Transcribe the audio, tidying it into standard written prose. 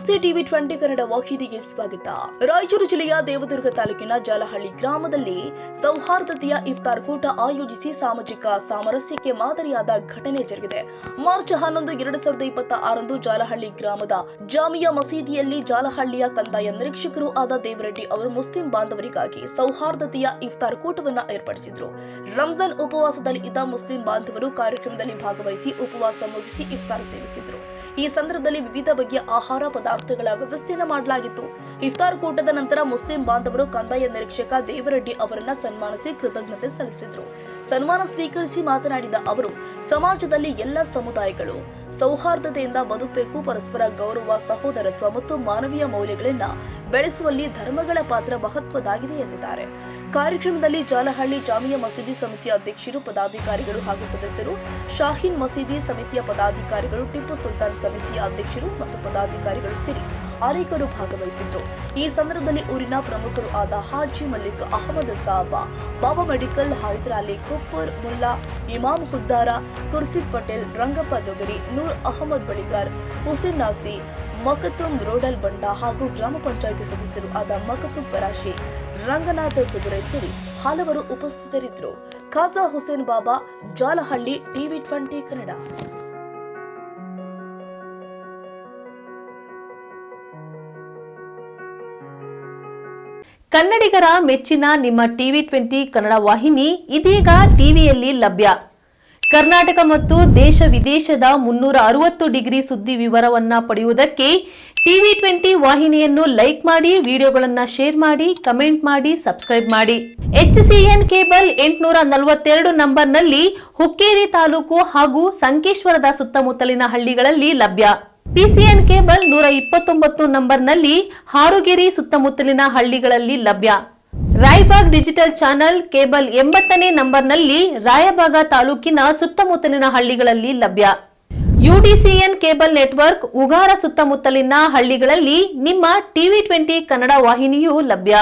ನಮಸ್ತೆ ಟಿವಿ 20 ಕನ್ನಡ ವಾಹಿನಿಗೆ ಸ್ವಾಗತ. ರಾಯಚೂರು ಜಿಲ್ಲೆಯ ದೇವದುರ್ಗ ತಾಲೂಕಿನ ಜಾಲಹಳ್ಳಿ ಗ್ರಾಮದಲ್ಲಿ ಸೌಹಾರ್ದತೆಯ ಇಫ್ತಾರ್ ಕೂಟ ಆಯೋಜಿಸಿ ಸಾಮಾಜಿಕ ಸಾಮರಸ್ಯಕ್ಕೆ ಮಾದರಿಯಾದ ಘಟನೆ ಜರುಗಿದೆ. ಮಾರ್ಚ್ 11, 2026 ಜಾಲಹಳ್ಳಿ ಗ್ರಾಮದ ಜಾಮಿಯಾ ಮಸೀದಿಯಲ್ಲಿ ಜಾಲಹಳ್ಳಿಯ ಕಂದಾಯ ನಿರೀಕ್ಷಕರು ಆದ ದೇವರೆಡ್ಡಿ ಅವರು ಮುಸ್ಲಿಂ ಬಾಂಧವರಿಗಾಗಿ ಸೌಹಾರ್ದತೆಯ ಇಫ್ತಾರ್ ಕೂಟವನ್ನು ಏರ್ಪಡಿಸಿದ್ರು. ರಂಜಾನ್ ಉಪವಾಸದಲ್ಲಿ ಇದ್ದ ಮುಸ್ಲಿಂ ಬಾಂಧವರು ಕಾರ್ಯಕ್ರಮದಲ್ಲಿ ಭಾಗವಹಿಸಿ ಉಪವಾಸ ಮುಗಿಸಿ ಇಫ್ತಾರ್ ಸೇವಿಸಿದ್ರು. ಈ ಸಂದರ್ಭದಲ್ಲಿ ವಿವಿಧ ಬಗೆಯ ಆಹಾರ ಪದಾರ್ಥಗಳ ವ್ಯವಸ್ಥೆಯನ್ನು ಮಾಡಲಾಗಿತ್ತು. ಇಫ್ತಾರ್ ಕೂಟದ ನಂತರ ಮುಸ್ಲಿಂ ಬಾಂಧವರು ಕಂದಾಯ ನಿರೀಕ್ಷಕ ದೇವರೆಡ್ಡಿ ಅವರನ್ನ ಸನ್ಮಾನಿಸಿ ಕೃತಜ್ಞತೆ ಸಲ್ಲಿಸಿದ್ರು. ಸನ್ಮಾನ ಸ್ವೀಕರಿಸಿ ಮಾತನಾಡಿದ ಅವರು, ಸಮಾಜದಲ್ಲಿ ಎಲ್ಲ ಸಮುದಾಯಗಳು ಸೌಹಾರ್ದತೆಯಿಂದ ಬದುಕಬೇಕು, ಪರಸ್ಪರ ಗೌರವ, ಸಹೋದರತ್ವ ಮತ್ತು ಮಾನವೀಯ ಮೌಲ್ಯಗಳನ್ನ ಬೆಳೆಸುವಲ್ಲಿ ಧರ್ಮಗಳ ಪಾತ್ರ ಮಹತ್ವದಾಗಿದೆ ಎಂದಿದ್ದಾರೆ. ಕಾರ್ಯಕ್ರಮದಲ್ಲಿ ಜಾಲಹಳ್ಳಿ ಜಾಮಿಯಾ ಮಸೀದಿ ಸಮಿತಿಯ ಅಧ್ಯಕ್ಷರು, ಪದಾಧಿಕಾರಿಗಳು ಹಾಗೂ ಸದಸ್ಯರು, ಶಾಹೀನ್ ಮಸೀದಿ ಸಮಿತಿಯ ಪದಾಧಿಕಾರಿಗಳು, ಟಿಪ್ಪು ಸುಲ್ತಾನ್ ಸಮಿತಿಯ ಅಧ್ಯಕ್ಷರು ಮತ್ತು ಪದಾಧಿಕಾರಿಗಳು ಸೇರಿ ಅನೇಕರು ಭಾಗವಹಿಸಿದ್ರು. ಈ ಸಂದರ್ಭದಲ್ಲಿ ಊರಿನ ಪ್ರಮುಖರು ಆದ ಹಾಜಿ ಮಲ್ಲಿಕ್ ಅಹಮದ್ ಸಾಬ, ಬಾಬಾ ಮೆಡಿಕಲ್, ಹೈದರ್ ಅಲಿ ಕುಪ್ಪರ್, ಮುಲ್ಲಾ ಇಮಾಮ್ ಹುದ್ದಾರ, ಖುರ್ಸಿದ್ ಪಟೇಲ್, ರಂಗಪ್ಪ ದೊಗರಿ, ನೂರ್ ಅಹಮದ್ ಬಳಿಗಾರ್, ಹುಸೇನ್ ನಾಸಿ, ಮಕತುಂ ರೋಡಲ್ ಬಂಡ ಹಾಗೂ ಗ್ರಾಮ ಪಂಚಾಯಿತಿ ಸದಸ್ಯರು ಆದ ಮಕತುಂ ಪರಾಶಿ, ರಂಗನಾಥ್ ಕುದುರೆ ಸೇರಿ ಹಲವರು ಉಪಸ್ಥಿತರಿದ್ದರು. ಖಾಜಾ ಹುಸೇನ್ ಬಾಬಾ, ಜಾಲಹಳ್ಳಿ, ಟಿವಿ 20 ಕನ್ನಡ. ಕನ್ನಡಿಗರ ಮೆಚ್ಚಿನ ನಿಮ್ಮ ಟಿವಿ 20 ಕನ್ನಡ ವಾಹಿನಿ ಇದೀಗ ಟಿವಿಯಲ್ಲಿ ಲಭ್ಯ. ಕರ್ನಾಟಕ ಮತ್ತು ದೇಶ ವಿದೇಶದ 360 ಡಿಗ್ರಿ ಸುದ್ದಿ ವಿವರವನ್ನ ಪಡೆಯುವುದಕ್ಕೆ ಟಿವಿ 20 ವಾಹಿನಿಯನ್ನು ಲೈಕ್ ಮಾಡಿ, ವಿಡಿಯೋಗಳನ್ನು ಶೇರ್ ಮಾಡಿ, ಕಮೆಂಟ್ ಮಾಡಿ, ಸಬ್ಸ್ಕ್ರೈಬ್ ಮಾಡಿ. HCN ಕೇಬಲ್ 842 ನಂಬರ್ನಲ್ಲಿ ಹುಕ್ಕೇರಿ ತಾಲೂಕು ಹಾಗೂ ಸಂಕೇಶ್ವರದ ಸುತ್ತಮುತ್ತಲಿನ ಹಳ್ಳಿಗಳಲ್ಲಿ ಲಭ್ಯ. PCN ಕೇಬಲ್ 129 ನಂಬರ್ನಲ್ಲಿ ಹಾರುಗೆರೆ ಸುತ್ತಮುತ್ತಲಿನ ಹಳ್ಳಿಗಳಲ್ಲಿ ಲಭ್ಯ. ರಾಯಬಾಗ್ ಡಿಜಿಟಲ್ ಚಾನೆಲ್ ಕೇಬಲ್ 80ನೇ ನಂಬರ್ನಲ್ಲಿ ರಾಯಬಾಗ ತಾಲೂಕಿನ ಸುತ್ತಮುತ್ತಲಿನ ಹಳ್ಳಿಗಳಲ್ಲಿ ಲಭ್ಯ. UDCN ಕೇಬಲ್ ನೆಟ್ವರ್ಕ್ ಉಗಾರ ಸುತ್ತಮುತ್ತಲಿನ ಹಳ್ಳಿಗಳಲ್ಲಿ ನಿಮ್ಮ ಟಿವಿ 20 ಕನ್ನಡ ವಾಹಿನಿಯೂ ಲಭ್ಯ.